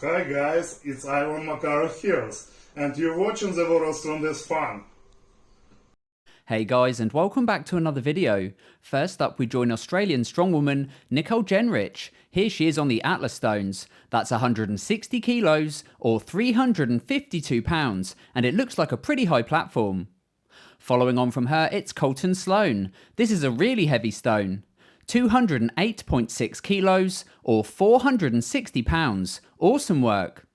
Hi guys, it's Ivan Makarov here, and you're watching the World's Strongest Fun. Hey guys, and welcome back to another video. First up, we join Australian strongwoman Nicole Jenrich. Here she is on the Atlas stones. That's 160 kilos or 352 pounds, and it looks like a pretty high platform. Following on from her, it's Colton Sloan. This is a really heavy stone. 208.6 kilos or 460 pounds. Awesome work.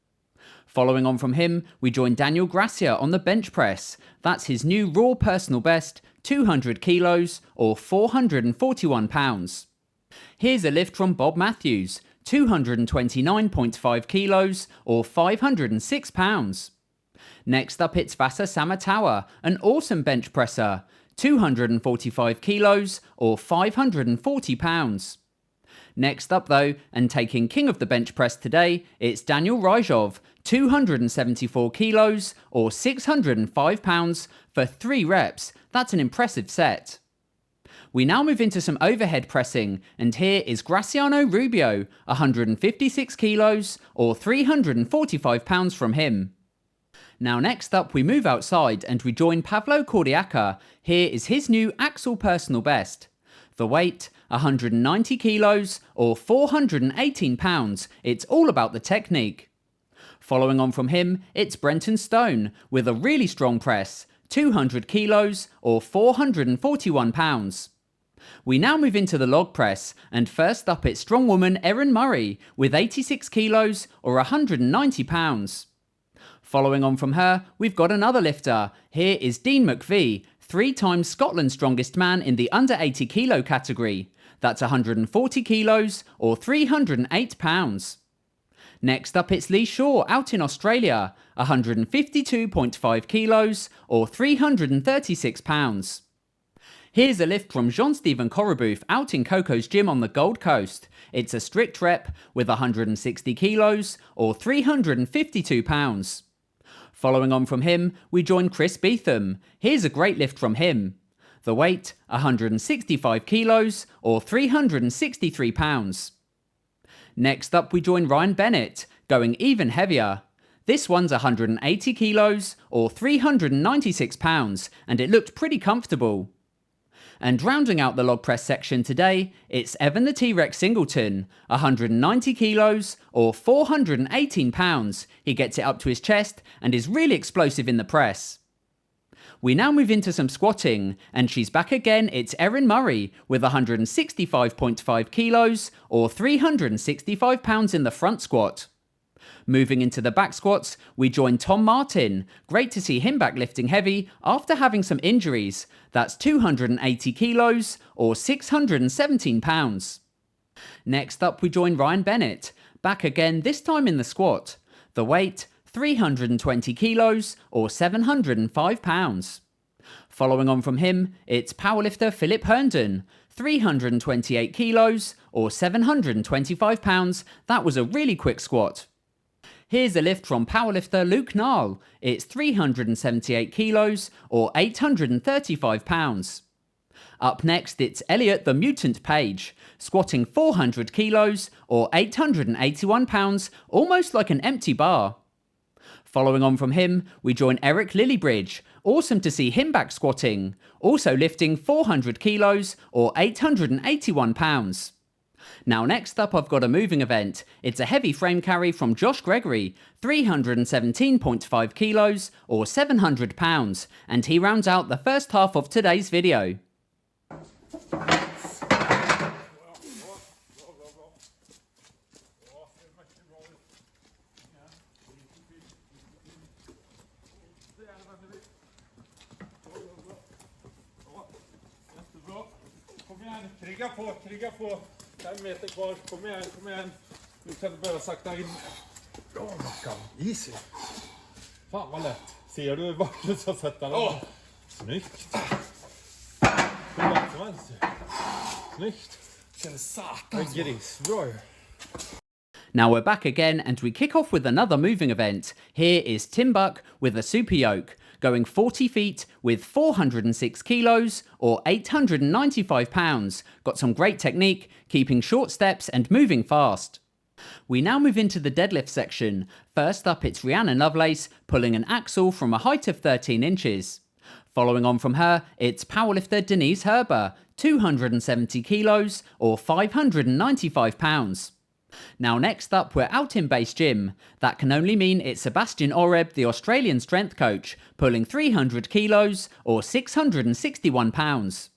Following on from him, we join Daniel Gracia on the bench press. That's his new raw personal best, 200 kilos or 441 pounds. Here's a lift from Bob Matthews, 229.5 kilos or 506 pounds. Next up, it's Vasa Samatawa, an awesome bench presser, 245 kilos or 540 pounds. Next up though, and taking king of the bench press today, it's Daniel Rajov, 274 kilos or 605 pounds for 3 reps. That's an impressive set. We now move into some overhead pressing, and here is Graciano Rubio, 156 kilos or 345 pounds from him. Now next up, we move outside and we join Pavlo Kordiaka. Here is his new Axel personal best. The weight, 190 kilos or 418 pounds. It's all about the technique. Following on from him, it's Brenton Stone with a really strong press, 200 kilos or 441 pounds. We now move into the log press, and first up it's strongwoman Erin Murray with 86 kilos or 190 pounds. Following on from her, we've got another lifter. Here is Dean McVie, 3 times Scotland's strongest man in the under 80 kilo category. That's 140 kilos or 308 pounds. Next up it's Lee Shaw out in Australia, 152.5 kilos or 336 pounds. Here's a lift from Jean-Stephen Coraboof out in Coco's gym on the Gold Coast. It's a strict rep with 160 kilos or 352 pounds. Following on from him, we join Chris Beetham. Here's a great lift from him. The weight, 165 kilos or 363 pounds. Next up, we join Ryan Bennett, going even heavier. This one's 180 kilos or 396 pounds, and it looked pretty comfortable. And rounding out the log press section today, it's Evan the T-Rex Singleton, 190 kilos or 418 pounds. He gets it up to his chest and is really explosive in the press. We now move into some squatting, and she's back again. It's Erin Murray with 165.5 kilos or 365 pounds in the front squat. Moving into the back squats, we join Tom Martin. Great to see him back lifting heavy after having some injuries. That's 280 kilos or 617 pounds. Next up, we join Ryan Bennett. Back again, this time in the squat. The weight, 320 kilos or 705 pounds. Following on from him, it's powerlifter Philip Herndon, 328 kilos or 725 pounds. That was a really quick squat. Here's a lift from powerlifter Luke Nall. It's 378 kilos or 835 pounds. Up next, it's Elliot the Mutant Page, squatting 400 kilos or 881 pounds, almost like an empty bar. Following on from him, we join Eric Lilliebridge. Awesome to see him back squatting, also lifting 400 kilos or 881 pounds. Now next up, I've got a moving event. It's a heavy frame carry from Josh Gregory, 317.5 kilos or 700 pounds, and he rounds out the first half of today's video. Trigga på. 5 meter kvar. Kom igen. Nu kan du börja sakta in. Bra, Mackan. Easy. Fan vad lätt. Ser du vart du ska sätta den? Snyggt. Snyggt. Känner satan. Gris. Bra. Now we're back again, and we kick off with another moving event. Here is Tim Buck with a super yoke, going 40 feet with 406 kilos or 895 pounds. Got some great technique, keeping short steps and moving fast. We now move into the deadlift section. First up, it's Rhiannon Lovelace pulling an axle from a height of 13 inches. Following on from her, it's powerlifter Denise Herber, 270 kilos or 595 pounds. Now next up, we're out in base gym. That can only mean it's Sebastian Oreb, the Australian strength coach, pulling 300 kilos or 661 pounds.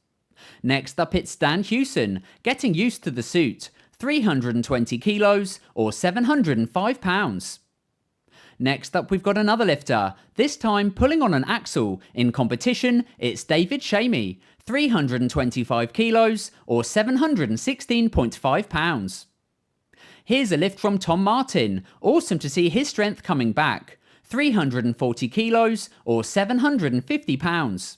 Next up, it's Dan Hewson, getting used to the suit, 320 kilos or 705 pounds. Next up, we've got another lifter, this time pulling on an axle. In competition, it's David Shamey, 325 kilos or 716.5 pounds. Here's a lift from Tom Martin. Awesome to see his strength coming back, 340 kilos or 750 pounds.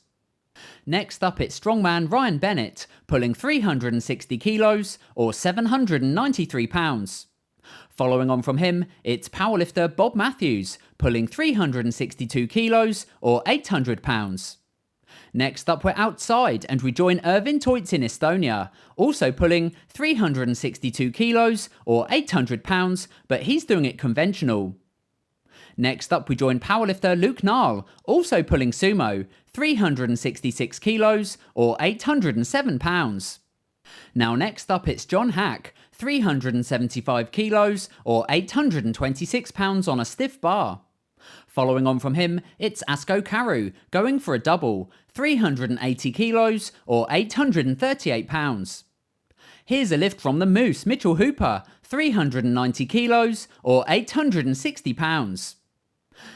Next up, it's strongman Ryan Bennett, pulling 360 kilos or 793 pounds. Following on from him, it's powerlifter Bob Matthews, pulling 362 kilos or 800 pounds. Next up, we're outside and we join Ervin Toits in Estonia, also pulling 362 kilos or 800 pounds, but he's doing it conventional. Next up, we join powerlifter Luke Nall, also pulling sumo, 366 kilos or 807 pounds. Now next up, it's John Haack, 375 kilos or 826 pounds on a stiff bar. Following on from him, it's Asko Karu, going for a double, 380 kilos or 838 pounds. Here's a lift from the Moose, Mitchell Hooper, 390 kilos or 860 pounds.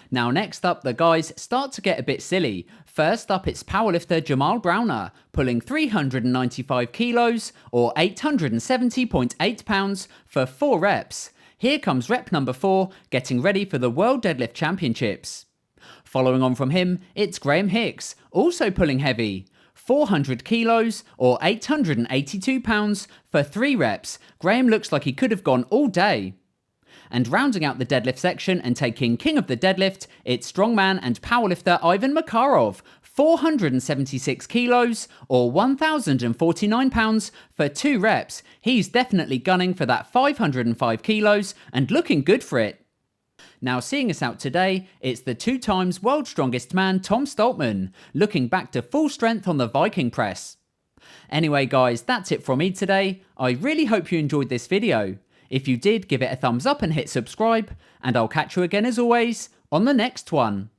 Now next up, the guys start to get a bit silly. First up, it's powerlifter Jamal Browner, pulling 395 kilos or 870.8 pounds for 4 reps. Here comes rep number 4, getting ready for the World Deadlift Championships. Following on from him, it's Graham Hicks, also pulling heavy, 400 kilos or 882 pounds for 3 reps. Graham looks like he could have gone all day. And rounding out the deadlift section and taking king of the deadlift, it's strongman and powerlifter Ivan Makarov, 476 kilos or 1,049 pounds for 2 reps. He's definitely gunning for that 505 kilos and looking good for it. Now seeing us out today, it's the 2 times world's strongest man Tom Stoltman, looking back to full strength on the Viking press. Anyway guys, that's it from me today. I really hope you enjoyed this video. If you did, give it a thumbs up and hit subscribe, and I'll catch you again as always on the next one.